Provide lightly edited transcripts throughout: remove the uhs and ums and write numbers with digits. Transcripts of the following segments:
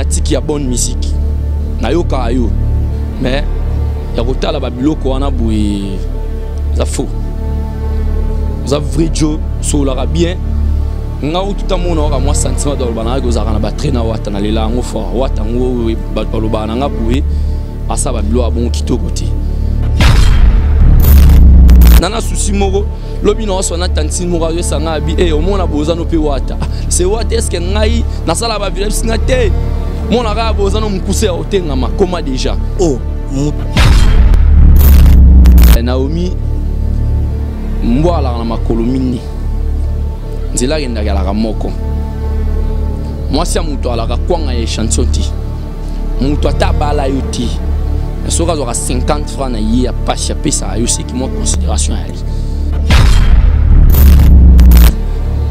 tiki ya bonne musique na yo ka yo mais ya kotala ba biloko wana boye za faux za vrai Joe so la bien nga tout amour na moi sentiment dans le bana ko za kana ba traîner wata na lela ngo fort wata ngo ba lo bana nga boye asa ba bilo abon kitoko ti nana souci moko lobi no so na tantine moko yo sanga bi e o mona boza no pe wata c'est wata est-ce que ngai na sala ba village singa te mona ga boza no mukuse o tenga ma koma déjà oh Naomi mbwala na makolo mini nzela genda gala moko moi si amuto ala ka kwanga e chanson ti muto atabala yuti so ka zo 50 francs na yi a pasha pesa yo c'est qui moi considération ali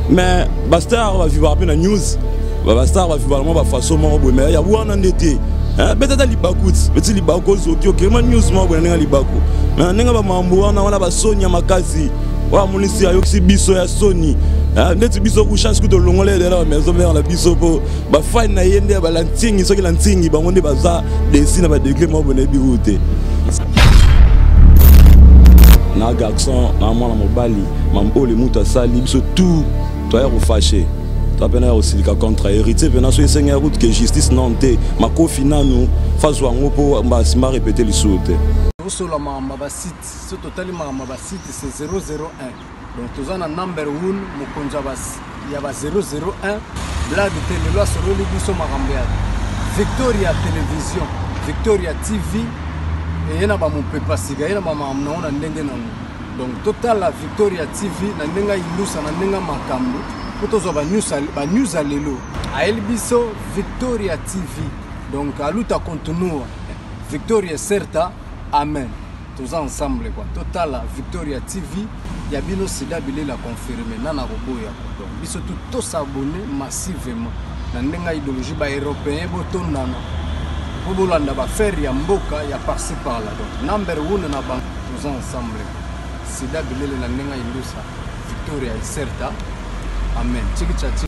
mais Bastar va vivre na news Bastar va vivre moi façon mo bo mais ya wana ndete peut-être libakut petit libako zokyo kema news mo bo na libako mais nenga ba mambo wana ba sonya makazi wa munisi ayo si biso ya soni ndeti biso ku chance ku to longole de la maison mère la biso po ba fine na yende ba lantingi soki lantingi ba ngonde baza desina ba degré mo bo na biroute na garçon na mwana mobali mambole muta sali biso tout toi ya fâché toi pena aussi ka contre héritier pena so esenga route que justice nanté makofi nanu fazwa ngopo mba sima répéter l'isouté sur la mamba site ce total mamba site c'est 001 donc tous en number 1 mukonja bas il y a 001 blague télé loi sur le biso marambia Victoria télévision Victoria TV et yana ba mon pepa siga yana ba mamna ona ndenge nanu donc total la Victoria TV na ndenga ilusa na ndenga makambo potozo ba news alelo a elbiso Victoria TV donc aluta continue Victoria certa amen tous ensemble quoi total la Victoria TV ya bino sida bile la confirmer nana roboya donc biso tout s'abonner massivement na ndenga idéologie ba européen botondana bobolanda ba faire ya mboka ya par-ci par là donc number 1 na bank tous ensemble sida bile na ndenga ilusa Victoria certa. Amen.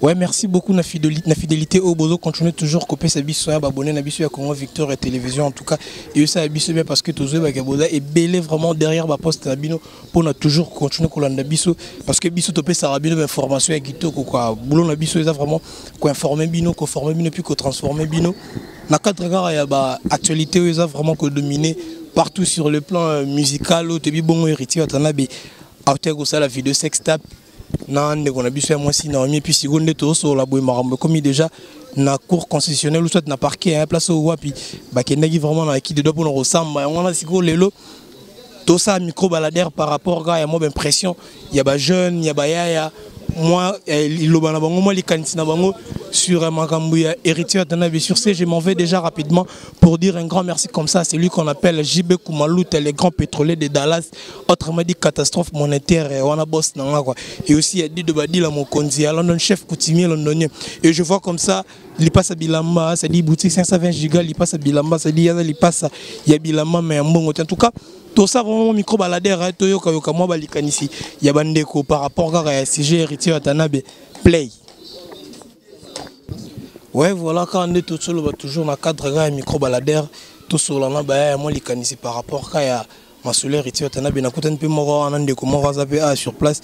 Ouais, merci beaucoup na fidélité au bozo continue toujours copier sa biso ya abonné na biso ya Congo Victor et télévision en tout cas et ça biso bien parce que tozo ba boza et belé vraiment derrière ba poste na bino pour na toujours continuer kolanda biso parce que biso topé ça rabino information ya kitoko quoi boulon na biso ça vraiment ko informer bino ko former bino puis ko transformer bino na cadre gars ya ba actualité ça vraiment ko dominer partout sur le plan musical au tebi bongo héritier atanabe auteur ko ça la vidéo sextape nan de a biso moi si Naomi puis seconde to so la boy marambo comme déjà na cour concessionnaire ou soit na parquet un place au wapi ba kendaki vraiment na qui de doit pour nous ressemble on a siko lelo tout ça micro baladère par rapport à moi impression il y a ba jeune il y a ba yaya moi il lobana bango moi les kantina bango sur Makambuya héritier Atanabe sur ce je m'en vais déjà rapidement pour dire un grand merci comme ça c'est lui qu'on appelle JB Koumalou le grand pétrolier de Dallas autrement dit catastrophe monétaire on a boss nanga quoi et aussi il y a dit de badi la mokonzi à London chef coutumier londonien et je vois comme ça il passe à Bilamba ça dit boutique 520 gigas il passe à Bilamba ça dit il passe il y a Bilamba mais en tout cas tout ça vraiment micro baladère toyoka yoka moi balikanisi ya bandeko par rapport à CG héritier Atanabe play. Ouais voilà quand on est tout seul toujours dans cadre gars micro baladère tout sur là bah moi likanisi par rapport à ma solaire héritier Atanabe na kutana pe moko en ndeko moko zape sur place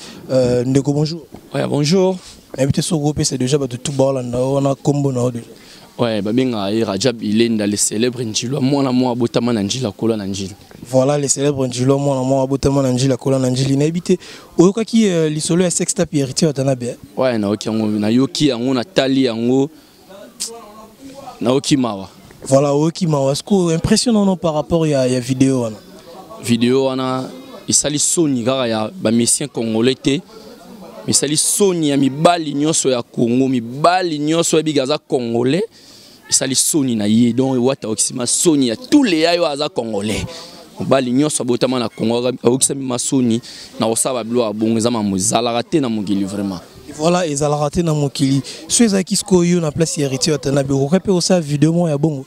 ndeko bonjour. Ouais bonjour. Invité sur groupe c'est déjà ba tout balanda on a combo na déjà. Ouais bah bien Rajab Ilenda le célèbre Njilo moi abotama na Njila kola na Njila. Voilà les célèbres Njilo moi abotama na Njila kola na Njila na habité oyoka ki lisolo ya sextape héritier Atanabe. Ouais na oki yango na yoki yango na tali yango na oki mawa. Voilà oki mawa est-ce que impressionnant par rapport ya vidéo wana. Vidéo wana isali soni kaka ya ba messien congolais te. Misali soni ya mibali nyonso ya Congo mibali nyonso ya bigaza congolais isali soni na ye donc wata okisima soni ya tous les ayo aza congolais mibali nyonso abotama na Congo okisami masoni na osaba bilo abongeza mamuzala raté na mugili vraiment voilà ezala raté na mukili so ezaki sko yo na place héritier Atanabe okope osa vidéo mo ya bongo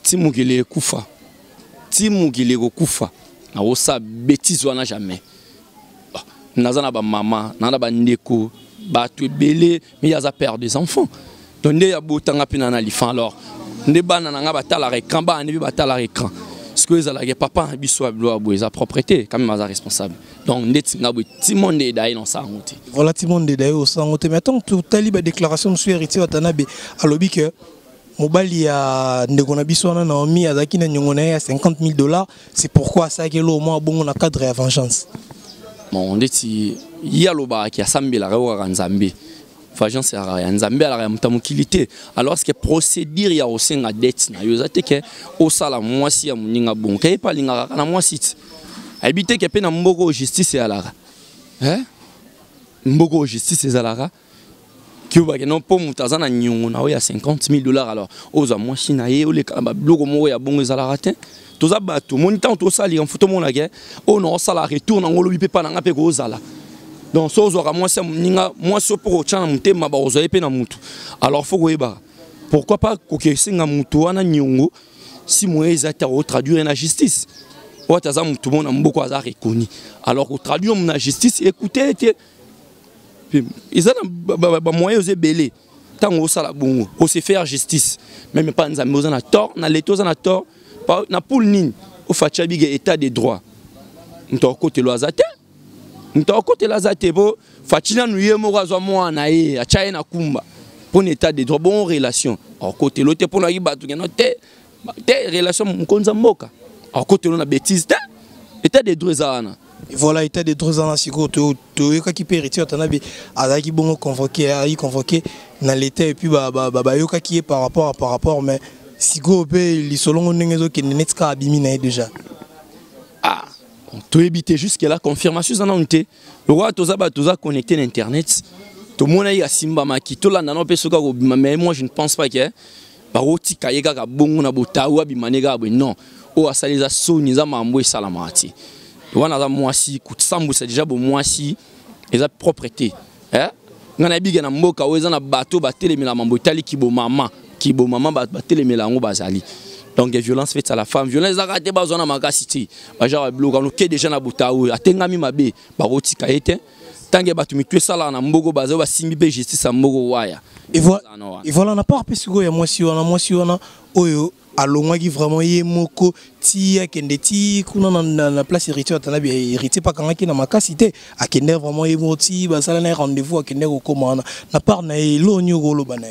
ti mugili kufa na osa bêtise wana jamais nazana ba maman nana ba ndeko ba tu belé mais yaza père des enfants donc ya botanga pina na lifan alors ne bana nanga batala écran ba ne batala écran ce que ezala papa biso ablo boza propriété quand même as responsable donc net ngabo timonde dai non ça ngote voilà timonde dai au sangote mais tant tout taliba déclaration monsieur héritier watanabe alobi que mobali ya ndeko na biso na Naomi azaki na nyongo na ya $50,000 c'est pourquoi ça que lo mo bongo na cadre ya vengeance bon ndeti ya loba ki asambela rewa nzambe vengeance ya nzambe ala ya mutamukilité alors ce que procédure ya osenga dette na yo zateke osala mwasi ya muninga bon kay pa linga na mwasi habité ke pe na mboko justice ya lara mboko justice ezalaka kiuba ke non po mutaza na nyongo na ya $50,000 alors oza mwasi na ye ole kala bloko mo ya bongo ezalaka te toza bato moni tant to sali en photo mona ke o no sala retour na ngolo bipe pa na ngape ko zala donc so zo ka mwasi ninga mwasi pour chana mutema ba ozo epe na mutu alors faut koyeba pourquoi pas ko ke singa mutu wana nyongo si moeza ta o traduire na justice o taza mutu mona mboko aza reconnu alors ko traduire na justice écoutez ils ont moyen de belé tant au sala bongo au se faire justice même pas nzambe ozana tort na leto ozana tort na pour nini au facha biga état de droit nto côté loazate nto côté lazate bo fachina nuye mo razwa mwana ye achaye na kumba pour état de droit bon relation au côté l'autre pour na yibatu ngeno te relation mkonza mboka au côté l'on a bêtise état de droit zana. Voilà, état de droits en Siko, tu qui peut hériter, tu as dit bon convoqué, dans l'état et puis yoka qui est par rapport, mais Siko les selon nous qui n'est pas abîmé déjà. Ah, tu éviter jusqu'à la confirmation en unité. Le roi toza connecté à internet. Tout le monde a simba maki, tout là n'en peut se mais moi je ne pense pas que paroti kayega ka bongo na botawa bimanega non. O asaliza soni za mambo salamati. Wana za mwasi kutsambusa déjà bo mwasi eza propreté ngana biga na mboka weza na bateau batelemela mambo itali kibo mama batelemela ngo bazali donc violence faite à la femme violence za raté bazona makasiti ba genre bloka no ke déjà na botaou atengami mabe ba rotika ete tange batu mitwe sala na mbogo bazo ba simbi pe justice mbogo waya et voilà on n'a pas pesiko ya mwasi wana oyo alongwa qui vraiment yé moko tia kende ti kuna na place héritier atanabi héritier pas kanga ki na makasité akende vraiment yé moti ba sala na rendez-vous akende ko komana na part na lo nyoko lo bana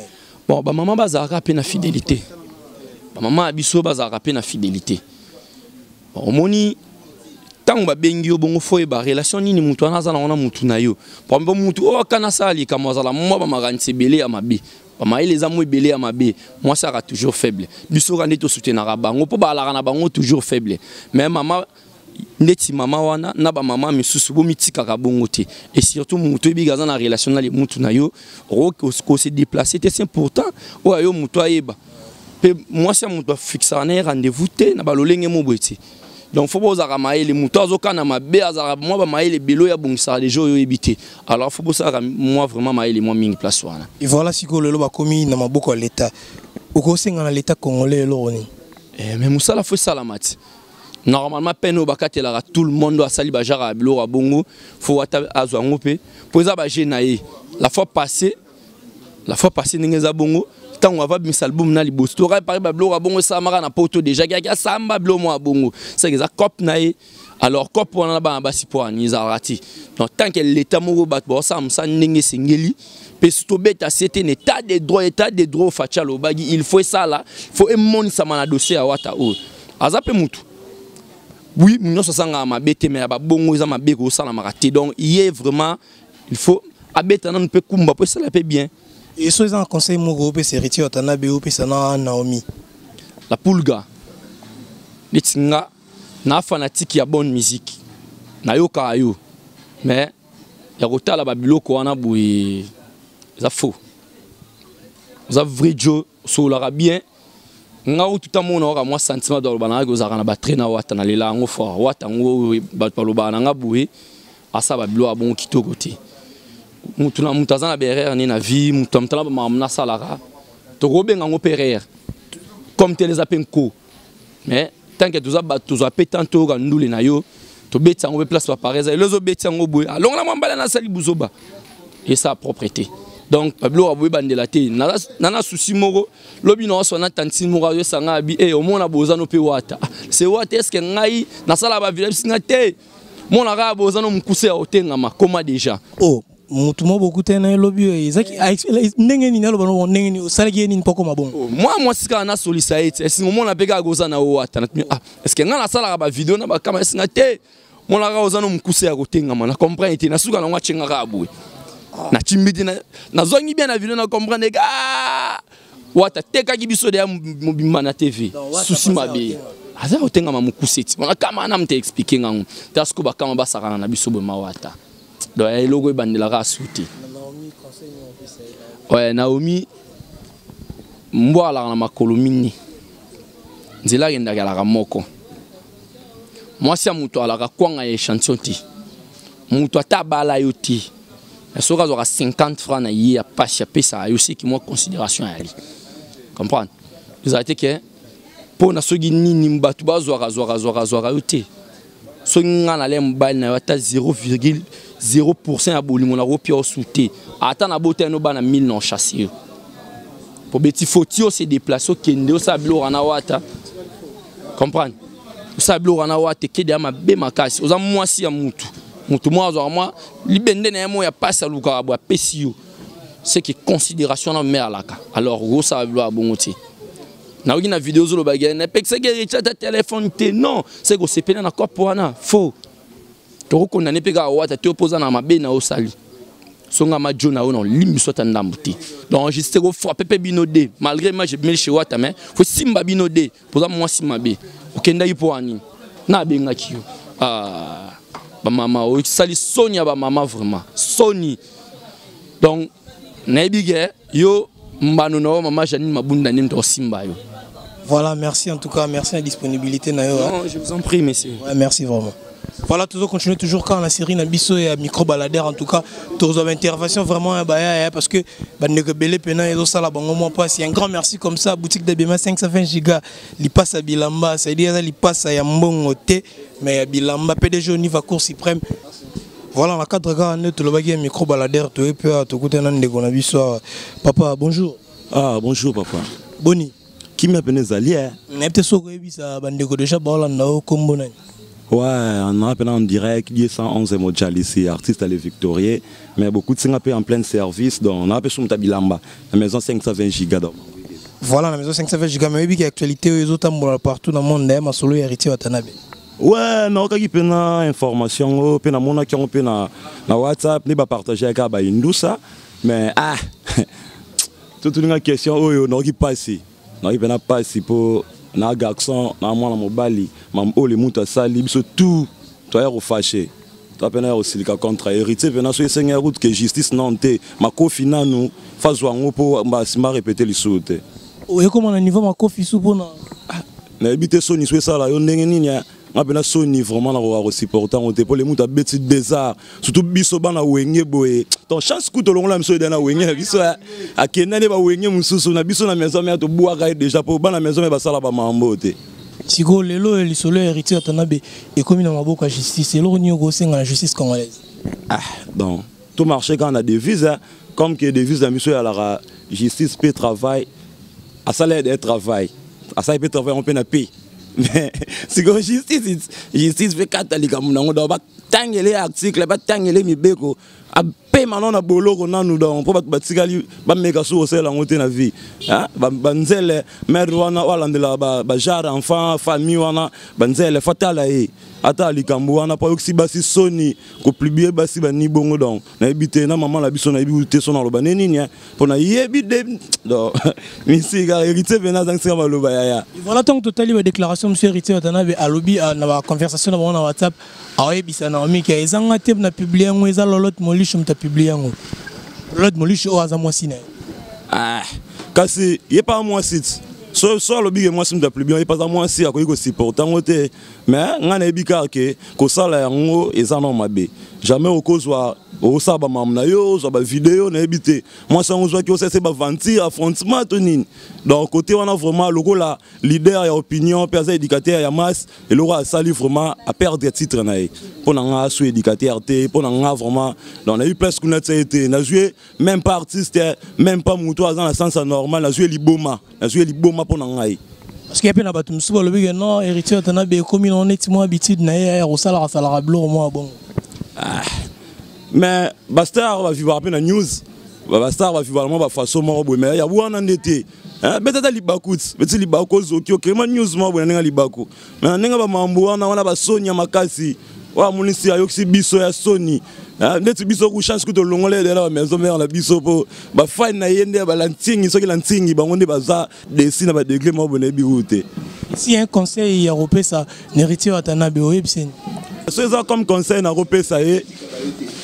bon ba maman bazaka pe na fidélité ba maman abiso bazaka pe na fidélité bon moni tant ba bengi yo bongo foye ba relation nini mutu anaza na ona mutu na yo pour mutu o kana sali kama zala mo ba maganse belé ya mabi Pama les amours belé à ma bé, moi ça sera toujours faible. Du soir on soutenir bango, pour balara na bango toujours faible. Mais maman, neti maman wana, na ba maman misusu bo mitika ka bongo te. Et surtout mutu bigaza na relation na les mutu na yo, ko se déplacer c'est important. O yo mutu ayeba. Pe moi ça mutu fixer un rendez-vous te na balolenge mo boiti. Donc faut pas zara les mutu azoka na mabe azara moi ba maele belo ya bongisa les jours yo ebité. Alors faut pas moi vraiment maele moi mingi place wana. Et voilà si ko lelo ba komi na maboko ya l'état. Oko senga na l'état congolais lo ni. Mais musala faut salamati. Normalement peine au bakatela tout le monde doit sali ba jara belo a bongo, faut ata azwa ngope. Poza ba jenaye. La fois passée n'engeza bongo. Tant on va mis album na liboso to par bablo bongo samara na poto déjà ga samba blo mo bongo c'est que ça cop nae alors cop on a ba basi po ani zarati donc tant que l'état mo bat bo sam sa ndenge singeli pe to beta c'était un état de droit facha lo bagi il faut ça là faut un monde ça na dossier à wata o azape mutu oui nous sanga ma bete mais ba bongo za ma beko ça na marati donc il est vraiment il faut abeta non peut kumba peut ça la peut bien. Et ce sont conseil Mogo, c'est héritier Watanabe ou Pesana Naomi. La Pulga. Nitinga na fanatique ya bonne musique. Na yo ka yo. Mais ya kota la babiloko wana boui za faux. Za vrai Joe so la bien. Nga ou tout amona ora moi sentiment dans le bana go za na batre na wata na lela ngo fort wata ngo ba paloba na nga boui asa babilo abon kitoko te. Mutuna mutazana berère ni na vie mutamtala ba mamna salara to robenga ngo perère comme te les apenko mais tant que tu as pétanto ga ndule na yo to betsa ngo place pa pareza les zo betsa ngo boy along la mambala na sali buzoba et sa propreté Donc Pablo aboui bandela te nana souci moko lobi no so na tantine moko yo sanga bi e o mona bozano pe wata c'est wata est-ce que ngai na sala ba village singa te mona ga bozano mukuse ya otengama koma déjà oh mutu mo beaucoup tena lobi ezaki ndenge ni nalo bano ndenge ni salaki ni poko mabongo moi sika na solisa ete est-ce que mona peka gozana wata ah est-ce que nga na sala ba video na ba kama singa te mona ga ozano mukuse ya otengama na comprendre te na suka na ngwa chenga ga abwe na chimbidi na zongi bien na video na comprendre ga wata teka kibiso de mobimba na TV souci mabe aza otenga mamukuseti mona kama na mte expliquer ngangu tasko ba kama ba sakana na biso boma wata do ya logo bandela ka suti ouais Naomi mbwala na makolo mingi nzela ngenda kala moko mwasi ya mutu alaka kwanga échantillon ti mutu atabala yoti si vous avez 50 francs, il y a pas ça aussi qui moi considération à lui. Comprendre? Vous avez dit que pour na sogi ni mbatu bazwara yote. So ngana le mbali na wata 0,0% ya bolimo na ropia osouté. Ata na bote no bana 1000 non chassé. Pour beti fotio se déplacer kende o sablo rana wata. Comprendre? O sablo rana wata kede ama be makasi. Oza mwasi ya mutu. Mutu moi libende na mo ya passa luka abwa pesio c'est que considération na mère laka alors go ça va bonoti na ogi na vidéo zo lo bagay na pek c'est que richata téléphone te non c'est que c'est pena na kopo wana faux to ko na ne peka wata te opposa na mabe na osali songa ma jona ono limbiso ta ndambuti donc enregistré go frapper pe binodé malgré moi j'ai mis chez wata mais faut simba binodé poza moi simabe okenda ipo ani na benga kiyo ah ba maman o sali Sonia ba maman vraiment Sony donc naibige yo mbano no maman Janine Mabunda nimto simba yo. Voilà, merci en tout cas, merci de la disponibilité na yo. Non, je vous en prie monsieur. Ouais, merci vraiment. Voilà, toujours continuer toujours quand la série Nabiso et micro baladeur en tout cas toujours intervention vraiment parce que Belé Pena et ça la bango passe un grand merci comme ça boutique d'Abima 520 giga li passe à Bilamba ça veut dire li passe à Yambongo T mais Bilamba PDG au niveau cour suprême. Voilà la cadre gars net le bagage micro baladeur to et puis to côté nan de Nabiso papa bonjour. Ah bonjour papa. Boni qui m'appelle Zalia. N'était soko ebisa bandeko déjà balanda o kombo nani. Ouais, on a appelé en direct, il y a 111 Mojali ici, artiste à les Victorier, mais beaucoup de gens en plein service, donc on a appelé sur Bilamba, la maison 520 giga. Voilà, la maison 520 giga, mais il y a actualité, les autres partout dans le monde, mais solo héritier Watanabe. Ouais, mais on a une information, on a na WhatsApp, on a partagé avec Indoussa, mais ah, toute une question, on a pas ici, on a pas ici pour. Na garçon na mwana mobali mam ole mutu asali biso tout toi refâché toi pena aussi le contre héritier pena so seigneur route que justice nante makofi nanu fazwa ngopo mbasima répéter lisute oye comment na niveau makofi sou pona na ebité so ni so sala yo ndenge nini on a Sony vraiment na supporter on te pour les muta beti bizarre surtout biso bana wenge boye ton chance coup to longola miso dana wenge biso a kenane ba wenge mususu na biso na maison mais to boaka déjà pour bana maison mais ba sala ba mambo te siko lelo li solo héritier Watanabe et comme na maboko justice lelo ni go senga la justice congolaise ah donc tout marché quand on a des visas comme que des visas miso à la justice peut travail à salaire de travail à ça peut travailler on peut na payer mais c'est que justice fait catholique mon on doit tangele article ba tangele mibeko a pe manon na boloko nanu donc pour ba tikali ba meka so osela ngote na vie hein ba nzele mère wana wala ndela ba jar enfant famille wana ba nzele fatala e ata likambo wana pa yoksi basi Sony ko publier basi ba ni bongo donc na ebité na maman la biso na ebi te so na loba neni pour na yebi de donc misi ga héritier vena dans ça ba loba ya voilà tant total ba déclaration monsieur héritier Watanabe a lobby na conversation na WhatsApp a ebisa na omi ke ezanga te na publier ngo eza lolot molisho mta publier ngo lolot molisho o aza mwasi na ah kasi ye pas moi site so le big moi sim da plus bien il pas à moi si akoyi ko supporter ngote mais ngana ebika ke ko sala yango eza no mabe jamais okozwa au ça ba mamna yo ça ba vidéo na habité moi ça on voit que c'est ba ventir affrontement tonine donc côté on a vraiment le rôle la leader et opinion personne éducateur ya masse et le roi ça vraiment à perdre titre na pour na sous éducateur té pour na vraiment donc on a eu presque une été na joué même pas artiste même pas muto dans le sens normal na joué liboma pour na ngai parce qu'il y a plein de choses le non héritier tana be comme on est tellement habitude na ya au salaire blanc moi bon. Mais Bastar va vivre après la news. Bastar va vivre vraiment façon mort mais il y a où on en était. Peut-être libakut, peut-être libako zoki OK ma news moi bonenga libako. Mais nenga ba mambo on a ba Sonia makasi. Wa munisi ayoksi biso ya Sony. Ndeti biso ku chance ku to longole de la maison mère la biso po ba fine na yende ba lantingi soki lantingi ba ngonde baza desina ba degré mo boné biroute. Si un conseil européen ça héritier atana be oebsen. C'est ça comme conseil na européen ça est.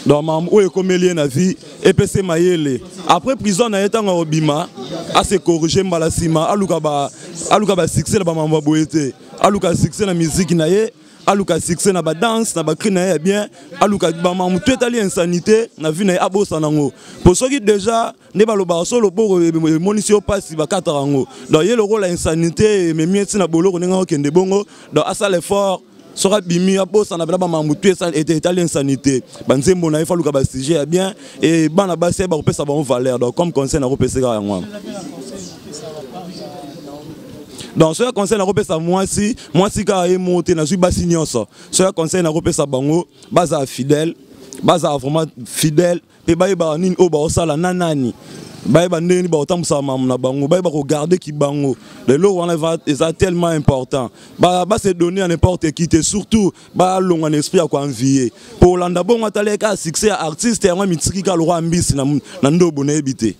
Donc mam o ekomelie na vie EPC mayele après prison na etanga obima a se corriger mbalasima aluka ba succès na ba mambo boyete aluka succès na musique na ye aluka succès na ba danse na ba cri na ye bien aluka ba mambo totali insanité na vie na abosa nango pour ceux qui déjà ne ba loba solo boko monisio pasi ba katarango donc ye le rôle insanité mais mieti na boloko nenga okende bongo donc asa l'effort sera bimi à boss on a vraiment mamouté ça était italien sanité banzembo na il faut que sujet bien et bana basse ba repesa ba valeur donc comme conseil na repesa ga moi donc ce conseil na repesa moi si ka est monté na suis basi nyonso ce conseil na repesa bango baza fidèle baza vraiment fidèle et ba nini o ba sala nanani Baïba ndeni ba otambusa mamna bango baïba regarder ki bango le lo on va est tellement important ba se donner à n'importe qui et surtout ba long en esprit à quoi envier pour landa bon atale ka succès artiste et moi mitiki ka le roi ambisi na ndo boné habité.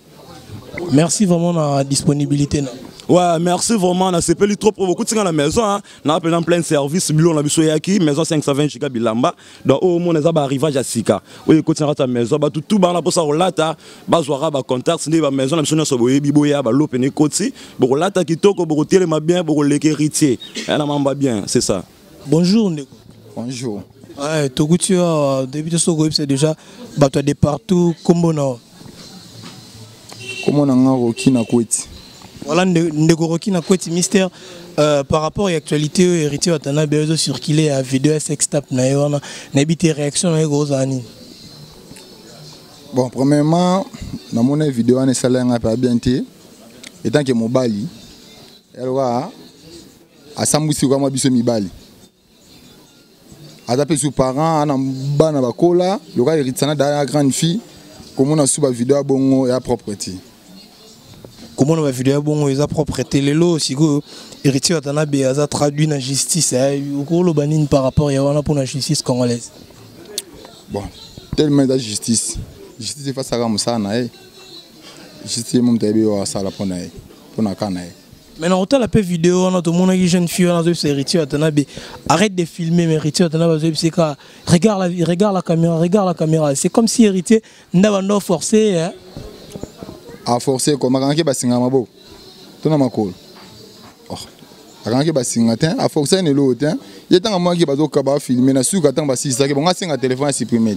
Merci vraiment la disponibilité. Ouais, merci vraiment. On a sepeli trop pour beaucoup de à la maison. On a appelé en plein service. Bilon la bisoyaki, maison 520 Chica Bilamba. Donc au moins on est arrivage à Sika. Oui, écoute à ta maison. Bah tout bas pour ça relata. Bah zoara bah contact. C'est des maison la mission sur boye biboya bah l'open côté. Pour relata qui toko pour tirer ma bien pour les héritiers. Elle a m'en bien, c'est ça. Bonjour Ndeko. Bonjour. Ouais, Togutua début de ce groupe c'est déjà bah toi de partout comment non. Comment on a roki na kweti. Voilà, Ndegoroki na kweti mystère par rapport à l'actualité héritier atana bezo circuler à vidéo sextape na yona na bité réaction na gros ani. Bon, premièrement, dans mon vidéo on est salé pas bien té étant que mobali alors a sambusi kwa mabiso mibali. Atape sous parents ana bana bakola le gars héritier na da grande fille comment on a sous ba vidéo bongo et à propreté. Comment on va vidéo bon ils a propreté les lots si go héritier atana be a traduit na justice au gros lo banine par rapport à wana pour la justice congolaise. Bon, tellement de justice face à Ramsana justice mon tebe wa sala pour na kana. Maintenant on a la peu vidéo on a tout monde qui jeune fille on a deux héritier atana be arrête de filmer mais héritier atana ba c'est ka regarde la caméra c'est comme si héritier n'avait forcé hein. A forcer comme quand basinga mabo tona makolo quand basinga ten a forcer ne l'autre il est en moi qui bazo kaba filmer na suka tant basi ça que bon asinga téléphone à supprimer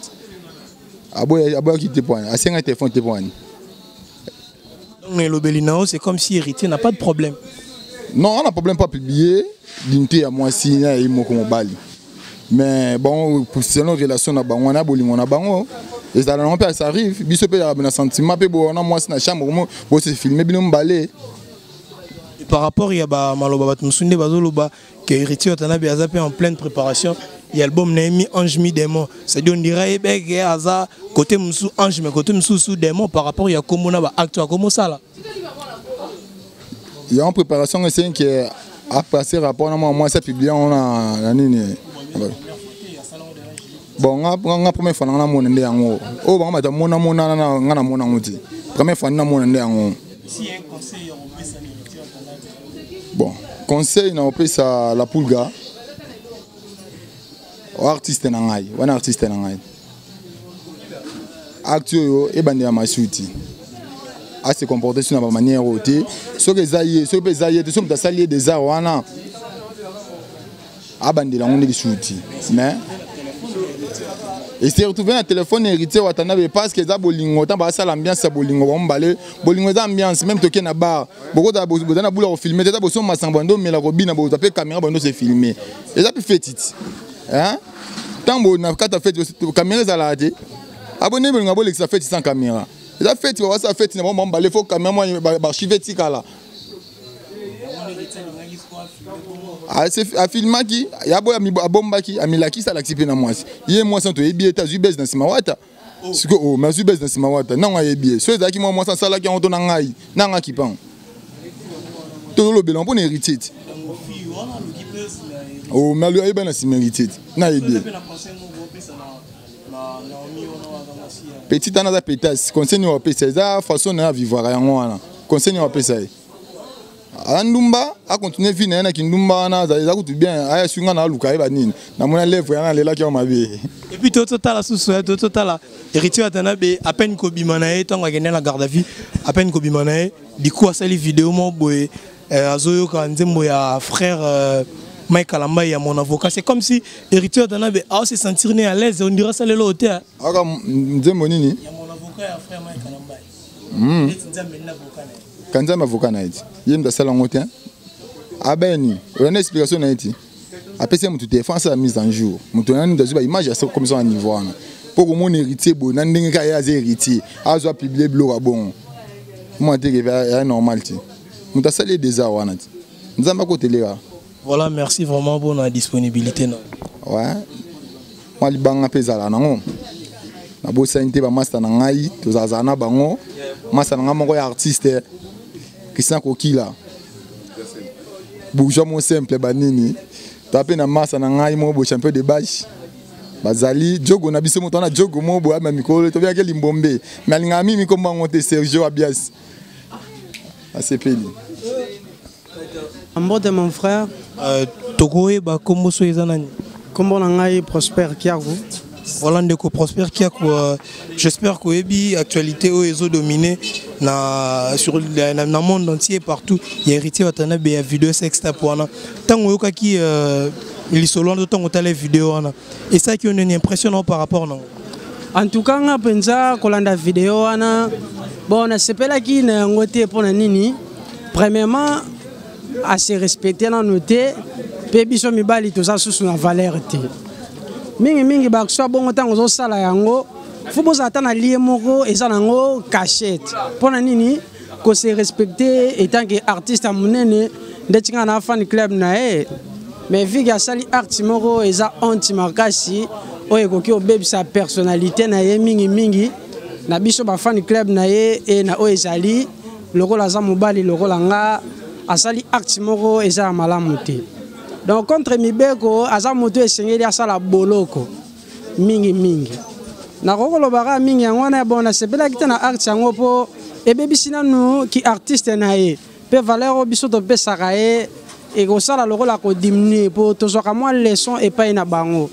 aboya qui te point asinga téléphone te point donc le belinao c'est comme si héritier n'a pas de problème. Non, on a problème pas publier l'unité à moi si et mo comme bali mais bon pour selon relation na bango na bolingo na bango et ça non pas ça arrive biso pe ya na sentiment pe bon on a moi na chambre bon c'est filmer bino mbalé par rapport il y a ba maloba batumsunde bazoloba que héritier atana be azape en pleine préparation il y a album Némi Ange mi démon c'est dire on dirait que aza côté musu ange mais côté musu sous démon par rapport il y a comme on a ba acteur comment ça là il y a en préparation c'est que à passer rapport à moi c'est publié on a nini. Bon, on a première fois na mona ndé yango. Oh ba mata mona na ngana mona nguti. Première fois na mona ndé yango. Si un conseil on peut ça héritier atana. Bon, conseil na opesa la pulga. O artiste na ngai, wana artiste na ngai. Acteur yo e bande ya masuti. A se comporter sur une manière haute. Ce que zaïe, ce que zaïe, de somme ta salier des arts wana. A bande la onde de souti. Mais Et c'est retrouvé un téléphone héritier Watanabe parce que ça bolingo tant ça l'ambiance ça bolingo on balé bolingo ça ambiance même toqué na bar beaucoup da na boulot filmer ça boson masambando mais la robine bo taper caméra bando c'est filmer et ça peut fait tit hein tant bon na kata fait caméra ça la té abonné bolingo bo ça fait sans caméra ça fait ça fait na bon balé faut caméra moi archiver tikala ah c'est à filmer qui ya boya mi bomba qui amilaki ça l'actiper na moi yé moi sans to ebi eta zubez dans simawata siko oh mais zubez dans simawata na ebi so ezaki moi sans sala qui on na ngai na nga kipan to lo belon pour héritier oh mais le ayeba na simérité na ebi petit ana za pétasse conseil au pesa za façon na vivre yango wana conseil au pesa Andumba a continué vivre na kindumba na za kutu bien aya sunga na luka eba nini na mona lèvre yana lela ki mabe et puis total total héritier Watanabe à peine ko bimanae tango agenda la garde à vue à peine ko bimanae du coup asali vidéo mo boye azoyo ka nzembo ya frère Mike Kalamba ya mon avocat c'est comme si héritier Watanabe a se sentir né à l'aise on dirait ça le hôtel aka nzembo nini ya mon avocat ya frère Mike Kalamba et nzambe na avocat Kanza avocat na iti yemda sala ngote abeni on a explication na iti apese mutu défense la mise en jour mutu nani dazuba image ya comme ça en niveau na pour que mon héritier bo na ndenge ka ya héritier azo publier blog bon moi te que normal ti mutu sala des wana ti nzamba ko telera voilà merci vraiment pour la disponibilité non ouais moi libanga pezala nango na bo sainte ba master na ngai to zazana bango master na ngamo ya artiste Christian Kokila bourgeois mon simple banini tapé na massa na ngai mo bo champion de bash bazali jogo na biso moto na jogo mo bo ama mikolo to biaki limbombe mais alinga mimi komba ngote Sergio Abias ACPD Ambo de mon frère Togoé ba kombo so ezanani kombo na ngai Prosper Kiago. Voilà ndeko Prosper Kiago j'espère que ebi actualité o ezo dominé na sur le monde entier partout il y a héritier Watanabe ya vidéo sexta poana tango yoka ki il solo ndo tango tale vidéo wana et ça qui on est impressionnant par rapport non En tout cas nga penza kolanda vidéo wana bon na sepela ki na ngote pona nini premièrement à se respecter na noter pe biso mibali to sa susu na valeur te mingi ba so bongo tango zo sala yango fubo za tana lié moko eza nango cachette pona nini ko se respecter étant que artiste munene ndetinga na fan club na mais vu que sali art moko eza anti makasi oye koki obebi sa personnalité na ye mingi na biso ba fan club na ye et na oye sali lokola za mobali lokola nga asali art moko eza malamu te. Donc contre Mibeko aza moto esengeli asala boloko mingi na kokolo bara mingi yango na bona sepela kitana art yango po ebebisina nu ki artiste na ye pe valeur biso to pesa kae et ko sala lokola ko diminuer po to soka moi leçon et pas na bango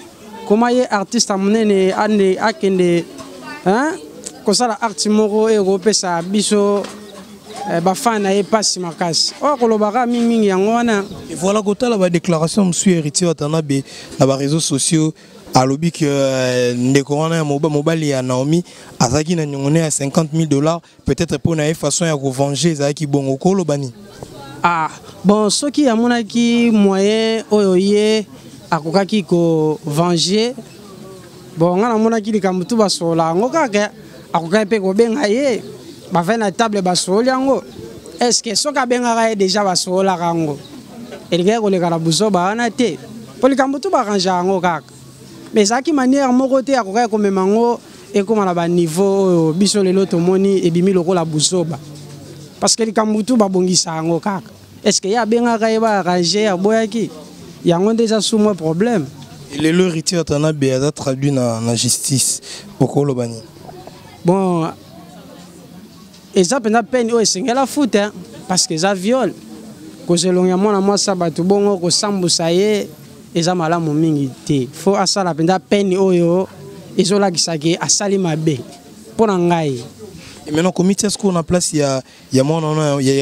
comment ye artiste amunene ande akende hein ko sala art moko e ko pesa biso bafana et pas makasi o kolobaka mingi yango wana et voilà kota la déclaration monsieur héritier Watanabe na ba réseaux sociaux alobi que ndeko wana mobali ya Naomi azaki na nyongone à $50,000 peut-être pour na façon ya revenger zaki bongo kolobani ah bon soki amona ki moyen oyoye akokaki ko venger bon ngana mona ki likambutu basola ngo kaka akokaki pe ko benga ye ba na table basoli yango est-ce que soka benga déjà basola rango elike ko le kala buzoba wana te polikambutu ba ranja yango kaka mais ça qui manière moko te akokaki ko memango et comme na ba niveau biso lelo to moni ebimi lokola buzoba parce que likambutu ba bongisa yango kaka est-ce que ya benga ba ranger ya boyaki yango déjà sous moi problème et le héritier Watanabe a traduit na justice pokolo bani bon et ça pendant peine o sengela foot hein parce que ça viol ko zelonga mona moi sabatu bongo ko sambusa ye eza malamu mingi te faut asala pendant peine oyo ezola kisaki asali mabe pona ngai Et maintenant, comment est-ce qu'on a place, il y a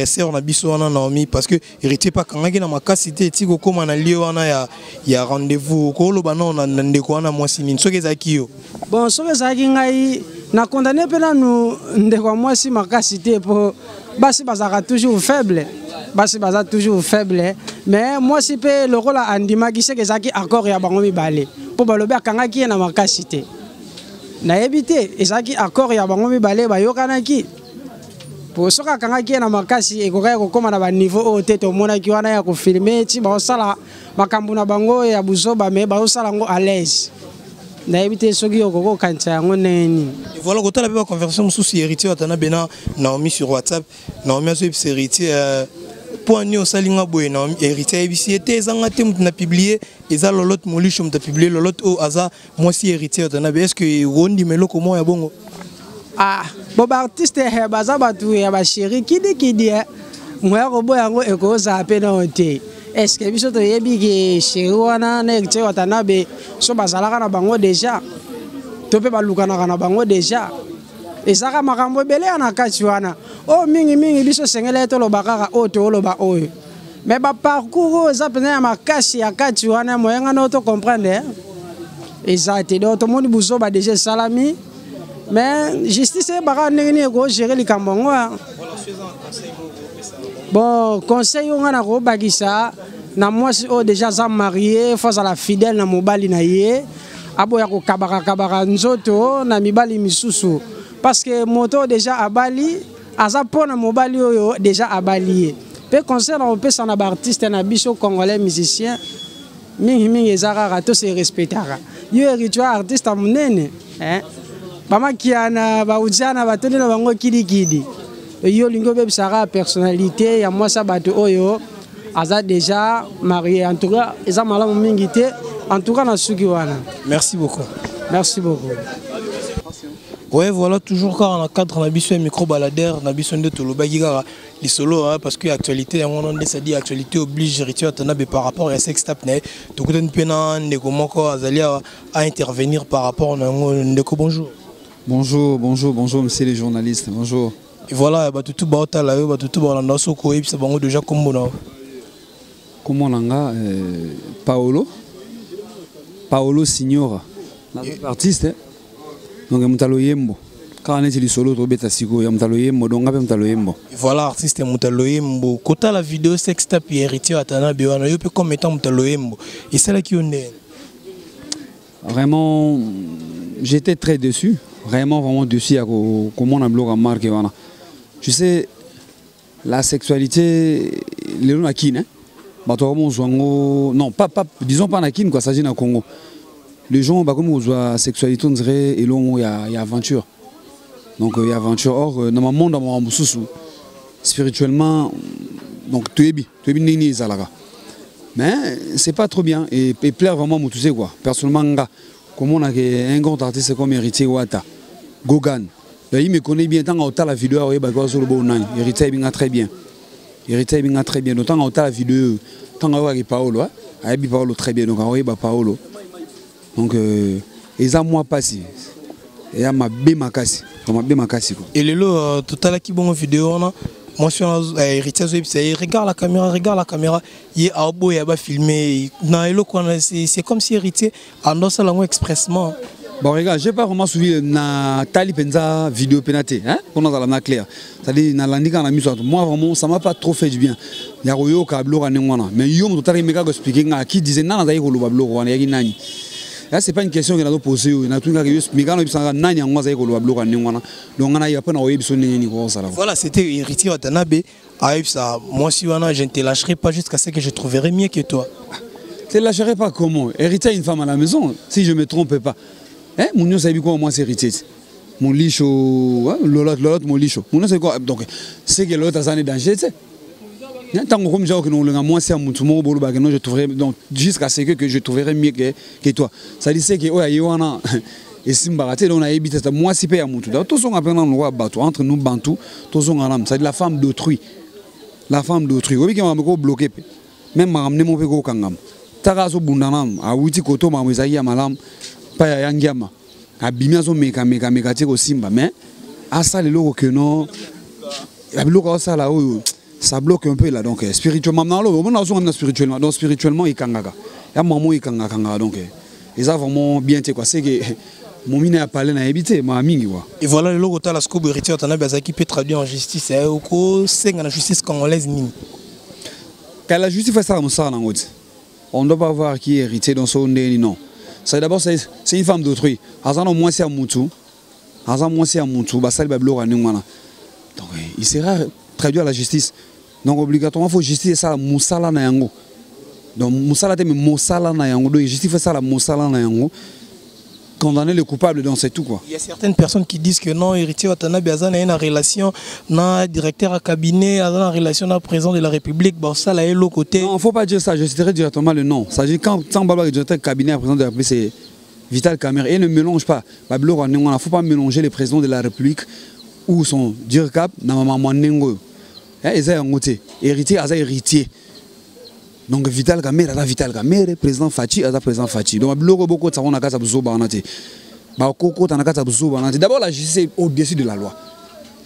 sœur, on a biso, on a Naomi, parce que héritier pas quand on a ma cité, tigo comme on a lieu, il y a rendez-vous, kolo bana on a ndeko on a moi si min, so que ça qui yo. Bon, so que ça qui ngai, na condamné pena nous ndeko moi si ma cité pour, basi bazaka toujours faible, basi bazaka toujours faible, mais moi si pe le rôle à Andima qui sait que ça qui accord ya bango mi balé, pour balober kanga qui na ma cité. Na éviter et ça qui accord ya bango mi balé ba yokana ki pour soka kanga ki na makasi e ko kaya ko koma na ba niveau o teto mona ki wana ya ko filmer ti ba sala makambu na bango ya buzoba me ba sala ngo à l'aise na éviter soki ko ko kancha ngo neni. Et voilà quand on a la conversation sous héritier atana bena Naomi sur WhatsApp Naomi a sur héritier point ni osalinga boye Naomi héritier ici était zanga tem na publier eza lolot molicho mta publier lolot o aza moi si héritier atana est-ce que rondi melo comment ya bongo ah bo ba artiste he baza batu ya ba chéri kidi moi ko boya ngo e ko za pe na hote est-ce que biso to yebi ke chéri wana na héritier atana be so bazala kana bango déjà to pe balukana kana bango déjà ezaka makambo belé na kati wana o mingi biso sengele to lobaka o to loba oyo mais ba parcours za pena ya makasi ya kati wana moyenga no to comprendre exact donc to moni buzo ba déjà salami mais justice baka nini ko gérer li kambongo bon conseil on na ko bagisa na moi o déjà za marié face à la fidèle na mobali na ye aboya ko kabaka nzoto na mibali misusu. Parce que moto déjà à Bali, aza pona mobali oyo déjà à Bali. Pe concert on peut s'en artiste na biso congolais musicien. Mingi ezara to se respectara. Yo héritier artiste amunene, hein. Bama kiana ba ujana batoni na bango kidi. Yo lingo be sara personnalité ya moi ça bato oyo aza déjà marié en tout cas eza malamu mingi te en tout cas na suki wana. Merci beaucoup. Merci beaucoup. Ouais, voilà, toujours quand on a cadre, on a besoin de micro-baladeur, on a besoin de tout le bagage, les solos, parce que l'actualité, on a dit l'actualité oblige héritier par rapport à Sextap, tout le monde à intervenir par rapport à Ndeko. Bonjour. Bonjour, monsieur les journalistes, bonjour. Et voilà, tout bata là, tout balanda soko et puis ça bango déjà comme bon. Comment langa Paolo Signora, artiste. Donc Mutalo Yembo. Quand on est solo to beta siko ya Mutalo Yembo donc ngape Mutalo Yembo. Voilà artiste Mutalo Yembo. Kota la vidéo Sextap héritier atana bewana yo pe comme étant Mutalo Yembo. Et c'est là qui on est. Vraiment j'étais très déçu, vraiment déçu à comment on a bloqué marque voilà. Tu sais la sexualité les gens qui hein. Bato non pas disons pas na kin quoi ça dit na Congo. Les gens, comme on voit sexualité, on dirait et il y a aventure. Donc il y a aventure. Or, dans mon monde, dans mon sous spirituellement, donc tu es nini zalaga. Mais c'est pas trop bien et plaire vraiment, tu sais quoi. Personnellement, comme on a un grand artiste comme Héritier Wata, Gogan, il me connaît bien tant que la vidéo, il va sur le bon an. Héritier bien très bien. Héritier bien très bien. Tant que la vidéo, tant que Paolo, il Paolo très bien. Donc il va Paolo. Donc, ils ont moi passé. Et à ma bémakasi. Et le lot, tout à l'heure qui bon vidéo, moi je suis héritier, regarde la caméra, il est à beau, il a filmé. C'est comme si héritier annonce la langue expressement. Bon, regarde, je n'ai pas vraiment suivi na tali penza vidéo pénaté, hein, pour nous la clair. C'est-à-dire, na l'andica na mise moi vraiment, ça m'a pas trop fait du bien. Il y a eu kablo kanengwana, mais yo me total mega expliquer qui disait non, na ko lo bablo wana yaki nani. Là, c'est pas une question qu'il a posée. Il a tout le monde. Voilà, c'était héritier Watanabe. Moi, si je ne te lâcherai pas jusqu'à ce que je trouverai mieux que toi. Je ne te lâcherai pas comment? Héritier une femme à la maison, si je ne me trompe pas. Hein? Mon nom, c'est quoi moi, c'est héritier? Mon licho, l'autre, mon licho. Mon nom, c'est quoi? Donc, c'est que l'autre a un danger, tu sais. Tant que je trouverai donc jusqu'à ce que je trouverai mieux que toi. Ça dit c'est que et si on a évité moi si paye à mon tout. Tous sont appelés dans le roi Bantou entre nous Bantou, tous sont en âme. C'est la femme d'autrui. La femme d'autrui. Oui qui m'a bloqué. Même m'a ramené mon pégo kangam. Tarazo bundanam a wuti koto ma musaïa malam pa yangiama. A bimia zo meka tiko simba mais à ça les locaux que non la locaux ça là ça bloque un peu là donc spirituellement non on a besoin spirituellement donc spirituellement il kangaga ya maman il kanga donc ils ont vraiment bien été quoi c'est que mon mine a parlé na habité ma mingi wa et voilà le logo ta la scope héritier Watanabe azaki peut traduire en justice et oko senga na justice congolaise nini quand la justice fait ça na ngoti on ne doit pas voir qui est héritier dans son nez non ça d'abord c'est une femme d'autrui azana moi c'est amutu azana moi c'est amutu basali bablo ngwana donc il sera traduit à la justice donc obligatoirement faut justice ça musala na yango donc musala te musala na yango donc justice fait ça la musala na yango condamner le coupable donc c'est tout quoi. Il y a certaines personnes qui disent que non héritier Watanabe azana une relation na directeur à cabinet azana une relation na président de la République bon ça là est l'autre côté. Non, faut pas dire ça, je citerai directement le nom. Ça dit quand Baba est directeur de cabinet à président de la République c'est Vital Kamerhe et ne mélange pas. Bablo il faut pas mélanger les présidents de la République ou son directeur na maman nengo. Ils ont ngoté héritier aza héritier. Donc Vital Kamerhe aza Vital Kamerhe président Fachi aza président Fachi. Donc Bablo beaucoup ça on a kasa buzo banate. Ba koko ta na kasa buzo banate. D'abord la justice est au-dessus de la loi.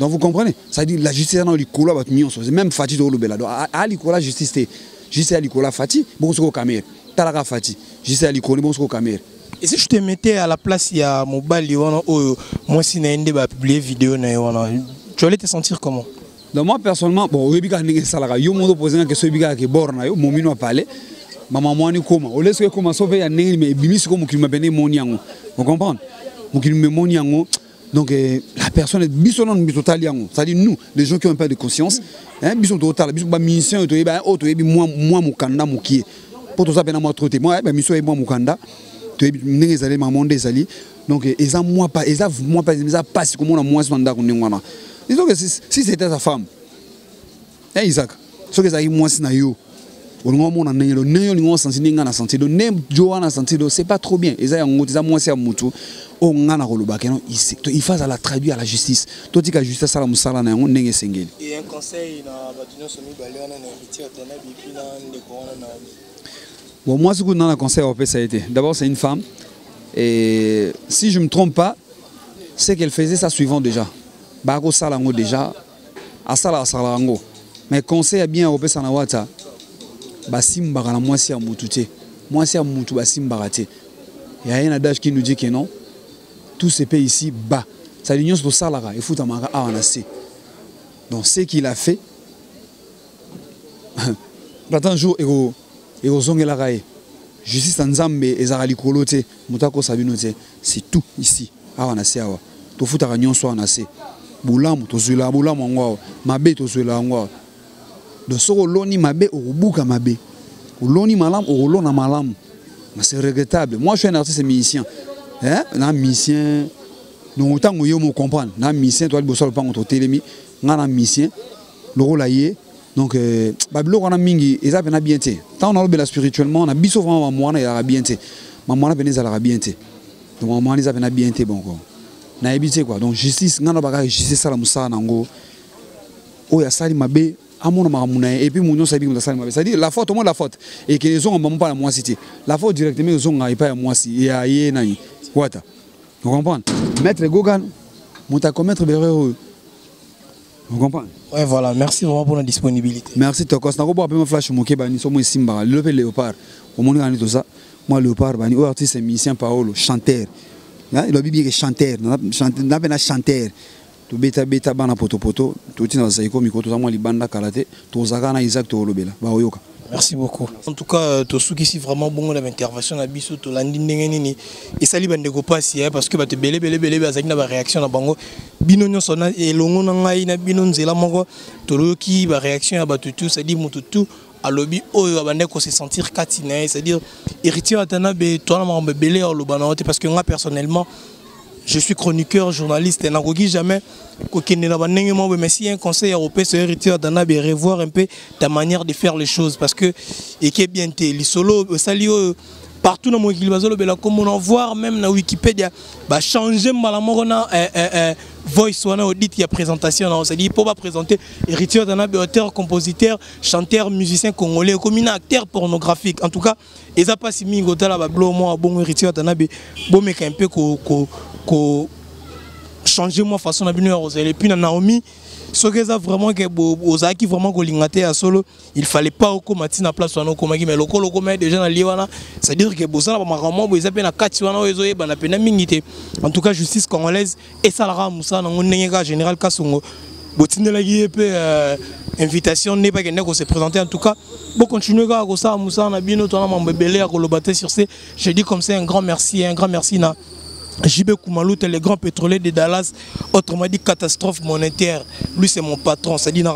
Donc vous comprenez? Ça dit la justice dans l'ikola bat nyonso. Même Fachi do lobela. Donc à l'ikola justice c'est justice à l'ikola Fachi bon soko Kamerhe. Talaka Fachi justice à l'ikola bon soko Kamerhe. Et si je te mettais à la place il y a mobile wana moi si na ende ba publier vidéo na wana tu allais te sentir comment? Donc moi personnellement bon obika ndenge salaka yo mondo poser une question obika ke borna yo momino a parler maman moi ni comment au laisse que comment sauver ya ndenge mais bimisi comme qui m'a béné moni yango vous comprenez mon qui me moni yango donc la personne bisonon total yango ça dit nous les gens qui ont un peu de conscience hein bison total bison ba mission to yeba auto yebi moi mukanda mukie pour tout ça ben moi traiter moi ba mission moi mukanda to yebi ndenge zali maman des ali donc ils ont moi pas ils ont moi pas ils ont pas si comment moi sanda ko ngwana disons que si c'était sa femme eh Isaac ce que ça y moi si na yo on ngoma na nelo nelo ngo senti ninga na senti do nem joana senti do c'est pas trop bien ils ont moi si amutu o ngana ko lobaka non il faut à la traduire à la justice to tika justice sala musala na ngo ndenge sengeli et un conseil na batunion somi baliana na héritier Watanabe puis na ndeko na bon moi ce que dans le conseil européen ça a été d'abord c'est une femme et si je me trompe pas c'est qu'elle faisait ça suivant déjà bako salango déjà à salango mais conseil a bien européen sana wata basimba kana mwasi ya mutu te mwasi ya mutu basimba raté il y a un adage qui nous dit que non tout se paie ici bas ça l'union de salara il faut tamaka a anase donc ce qu'il a fait l'attend jour et aux ongela raé justice nzambe ezara likolo te mutako sabino te c'est tout ici a anase awa to futaka nyonso anase bulamu to zwela bulamu ngwa mabe to zwela ngwa de soko loni mabe obuka mabe loni malam o lona malam c'est regrettable moi je suis un artiste musicien hein un musicien donc autant que yo me comprendre un musicien toi le bossol pas contre télémi un musicien le rôle aillé donc bablo on a mingi et ça bien bien té tant on a le spirituellement on a biso vraiment moi on a bien té maman a venir à la bien té donc maman a bien bien té bon quoi na habité quoi donc justice ngana baka justice sala musa nango o ya sali mabe amona makamuna et puis munyo sabi mu sali mabe ça dit la faute au moins la faute et que les ont maman pas la moi cité la faute directement ils ont pas à moi si ya yé nani wata vous comprenez maître Gogan monta commettre erreur vous comprenez ouais voilà merci vraiment pour la disponibilité merci to cause na ko bo pe flash mo ke bani so mo simba le léopard au monde ngani to ça moi léopard bani o artiste musicien Paolo chanteur il a bien chanteur n'a pas chanteur to beta bana poto to tina zaiko miko to zamwa libanda karaté to zakana Isaac to lobela ba oyoka merci beaucoup en tout cas to suki si vraiment bon l'intervention na biso to landi ndenge nini et sali bande ko passi parce que ba te belé bazaki na ba réaction na bango bino nyonso na elongo na ngai na bino nzela moko to loki ba réaction ya ba tutu ça dit mututu à lobby oyo abande ko se sentir katina c'est-à-dire héritier Watanabe toi na mambe belé au lobana parce que moi personnellement je suis chroniqueur journaliste et n'agogi jamais kokene na banenge mo mais si un conseil européen c'est héritier Watanabe revoir un peu ta manière de faire les choses parce que et qui est bien té li solo sali partout dans mon kilibazolo bela comme on en voir même na Wikipédia ba changer malamoko na voice wana audit ya présentation on s'est dit pour pas présenter héritier Watanabe auteur compositeur chanteur musicien congolais comme un acteur pornographique en tout cas et ça pas si mingo tala ba blo mo bon héritier Watanabe bon mec un peu ko changer moi façon na bino ya kozela. Et puis na Naomi ce que ça vraiment que ozaki vraiment kolingate à solo, il fallait pas au matin na place wana ko maki mais lokolo ko met déjà na liwana, c'est dire que bosala ba makambo bo ezapena kati wana ozo yeba na pena mingité. En tout cas justice congolaise et ça la musa na ngenge ka général Kasongo. Botindela gi pe invitation n'est pas que se présenter en tout cas. Bon continuer ka ko ça musa na bino to na mambebele ya kolobate sur ce. Je dis comme ça un grand merci na JB Koumalou, le grand pétrolier de Dallas, autrement dit catastrophe monétaire. Lui c'est mon patron, c'est dit dans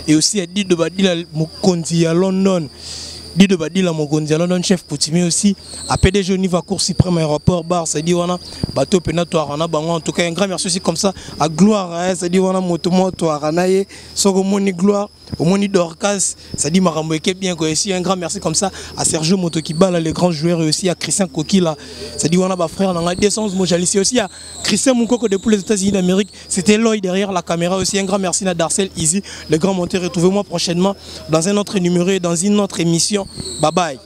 et aussi dit de Badila Mokondi à London. Dit de Badila Mokondi à London, chef Poutimi aussi. À PDG au niveau Cour suprême aéroport bar, c'est dit wana bateau penatoire en tout cas un grand merci aussi comme ça à gloire, c'est dit wana moto aranaye, soko moni gloire. Au moins Dorcas, ça dit Marambo qui est bien ici un grand merci comme ça à Sergio Motokibala, les grands joueurs et aussi à Christian Kokila. Ça dit on a frère dans la descente moi ici aussi à Christian Moukoko depuis les États-Unis d'Amérique. C'était Loï derrière la caméra aussi un grand merci à Darcel Easy, le grand monteur. Retrouvez-moi prochainement dans un autre numéro et dans une autre émission. Bye bye.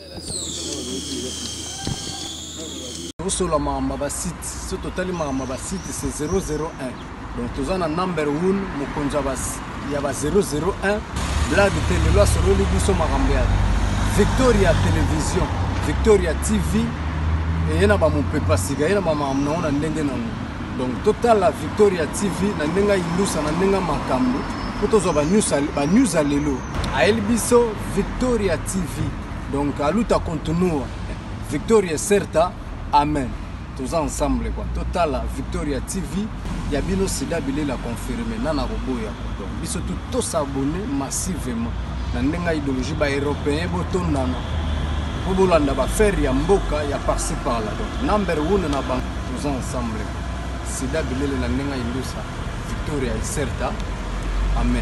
Sur la site, ce total site c'est 001. Donc tous en number 1 Mokonjabas. Il y a 001 Blague Télé loi sur le Libiso Marambead. Victoria Télévision, Victoria TV et il y a mon papa siga, il y a ma maman na ndenge nango. Donc total la Victoria TV na ndenga ilusa na ndenga makambo. Poto ba news alelo. A Elbiso Victoria TV. Donc aluta continue Victoria certa. Amen. Tous ensemble quoi. Total la Victoria TV. Ya bino sida bile la confirmer nana roboya donc biso tout s'abonner massivement na ndenga idéologie ba européen botondana bobolanda ba faire ya mboka ya par-ci par là donc number 1 na bank tous ensemble sida bile na ndenga indusa Victoria certa amen.